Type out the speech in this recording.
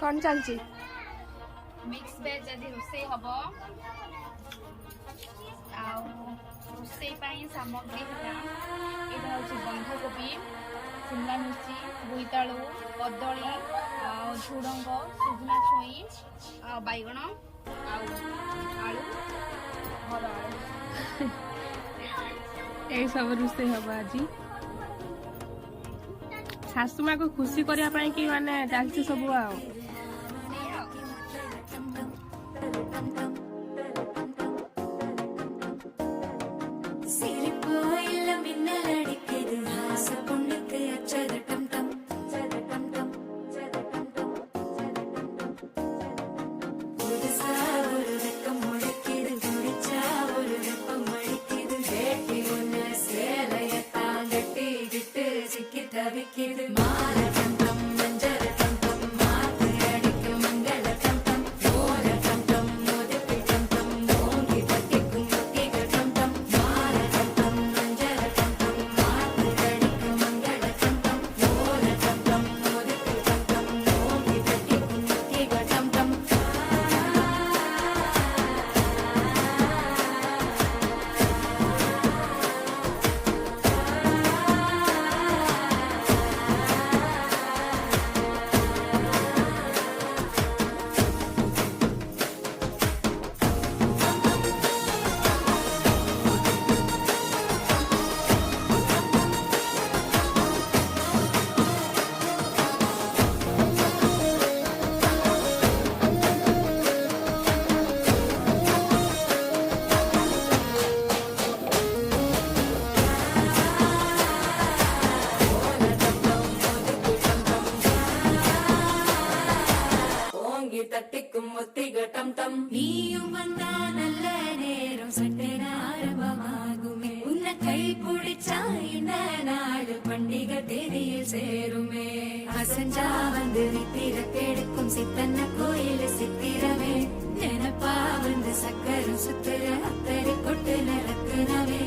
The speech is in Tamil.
कौन चलची मिक्स वेज आदि रोषे हम रोषे सामग्री है बंधकोबी शिमला मिर्ची बोईतालु कदली झुडंग सुजना छुई बैगण आलू भर यही सब रोषे हम आज शाशु माँ को खुशी करने कि माने चलती सब आ நீயும் வந்தா நல்ல நேரம் சட்டென ஆரம்பமாகுமே உன்னை கை பிடிச்சா இந்த நாடு பண்டிகை தேதியில் சேருமே அசஞ்சா வந்து நித்திர கெடுக்கும் சித்தன்ன கோயில சித்திரமே நினப்பா வந்து சக்கரம் சுத்துற அத்தரை கொட்டு நடக்குனவே